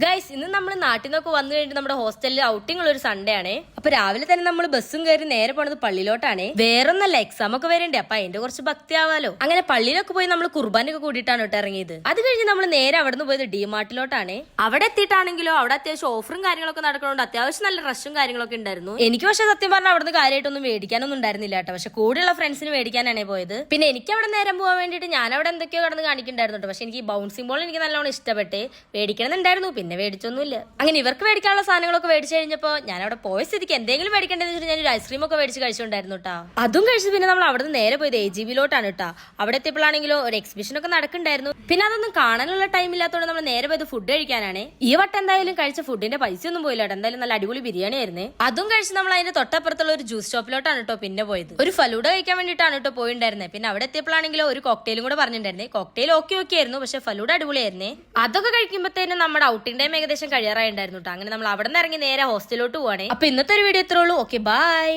Guys, ഇന്ന് നമ്മൾ നാട്ടിൽ നിന്നൊക്കെ വന്നു കഴിഞ്ഞിട്ട് നമ്മുടെ ഹോസ്റ്റലിൽ ഔട്ടിംഗ് ഉള്ള ഒരു സൺഡേ ആണ്. അപ്പൊ രാവിലെ തന്നെ നമ്മൾ ബസ്സും കയറി നേരെ പോണത് പള്ളിയിലോട്ടാണ്. വേറൊന്നല്ല, എക്സാം ഒക്കെ വരണ്ടേ, അപ്പൊ അതിന്റെ കുറച്ച് ഭക്തി ആവാലോ. അങ്ങനെ പള്ളിയിലൊക്കെ പോയി നമ്മൾ കുർബാനൊക്കെ കൂടിയിട്ടാണ് കേട്ടോ ഇറങ്ങിയത്. അത് കഴിഞ്ഞ് നമ്മൾ നേരെ അവിടെ നിന്ന് പോയത് ഡിമാർട്ടിലോട്ടാണ്. അവിടെ എത്തിയിട്ടാണെങ്കിലോ അവിടെ അത്യാവശ്യം ഓഫറും കാര്യങ്ങളൊക്കെ നടക്കണോണ്ട് അത്യാവശ്യം നല്ല റഷും കാര്യങ്ങളൊക്കെ ഉണ്ടായിരുന്നു. എനിക്ക് പക്ഷെ സത്യം പറഞ്ഞാൽ അവിടുന്ന് കാര്യമായിട്ടൊന്നും മേടിക്കാനൊന്നും ഉണ്ടായിരുന്നില്ല കേട്ടോ. പക്ഷെ കൂടെയുള്ള ഫ്രണ്ട്സിന് മേടിക്കാനാണ് പോയത്. പിന്നെ എനിക്ക് അവിടെ നേരം പോകാൻ വേണ്ടിയിട്ട് ഞാൻ അവിടെ എന്തൊക്കെയോ കടന്ന് കാണിക്കുന്നുണ്ടായിരുന്നു. പക്ഷെ എനിക്ക് ബൗൺസിംഗ് ബോൾ എനിക്ക് നല്ലോണം ഇഷ്ടപ്പെട്ട് മേടിക്കണമെന്നുണ്ടായിരുന്നു. പിന്നെ മേടിച്ചൊന്നുമില്ല. അങ്ങനെ ഇവർക്ക് മേടിക്കാനുള്ള സാധനങ്ങളൊക്കെ മേടിച്ചു കഴിഞ്ഞപ്പോൾ ഞാൻ അവിടെ പോയ സ്ഥിതിക്ക് എന്തെങ്കിലും മേടിക്കേണ്ടതെന്ന് വെച്ചിട്ട് ഞാൻ ഒരു ഐസ്ക്രീം ഒക്കെ മേടിച്ച് കഴിച്ചിട്ടുണ്ടായിരുന്നു കേട്ടോ. അതും കഴിച്ച് പിന്നെ നമ്മൾ അവിടെ നിന്ന് നേരെ പോയത് AGVയിലോട്ടാണ് കേട്ടോ. അവിടെ എത്തിയപ്പോഴാണെങ്കിലോ ഒരു എക്സിബിഷൻ ഒക്കെ നടക്കുന്നുണ്ടായിരുന്നു. പിന്നെ അതൊന്നും കാണാനുള്ള ടൈം ഇല്ലാത്തതുകൊണ്ട് നമ്മൾ നേരെ പോയത് ഫുഡ് കഴിക്കാനാണ്. ഈ വട്ടം എന്തായാലും കഴിച്ച ഫുഡിന്റെ പൈസ ഒന്നും പോയില്ല കേട്ടോ. എന്തായാലും നല്ല അടിപൊളി ബിരിയാണി ആയിരുന്നു. അതും കഴിച്ച് നമ്മൾ അതിന്റെ തൊട്ടപ്പുറത്തുള്ള ഒരു ജ്യൂസ് ഷോപ്പിലോട്ടാണ് കേട്ടോ പിന്നെ പോയത്. ഒരു ഫലൂഡ കഴിക്കാൻ വേണ്ടിയിട്ടാണ് കേട്ടോ പോയിണ്ടായിരുന്നത്. പിന്നെ അവിടെ എത്തിയപ്പോഴാണെങ്കിലോ ഒരു കോക്ടെയിലും കൂടെ പറഞ്ഞിട്ടുണ്ടായിരുന്നേ. കോക്ടെയിൽ ഓക്കെ ആയിരുന്നു, പക്ഷെ ഫലൂഡ അടിപൊളിയായിരുന്നേ. അതൊക്കെ കഴിക്കുമ്പോഴത്തേനും നമ്മുടെ ഔട്ടിംഗ് ടൈം ഏകദേശം കഴിയാറായിട്ടുണ്ടായിരുന്നു കേട്ടോ. അങ്ങനെ നമ്മൾ അവിടെ നിന്ന് ഇറങ്ങി നേരെ ഹോസ്റ്റലിലോട്ട് പോവാണേ. അപ്പൊ ഇന്നത്തെ ഒരു വീഡിയോ ഇത്രേ ഉള്ളൂ. Okay, by.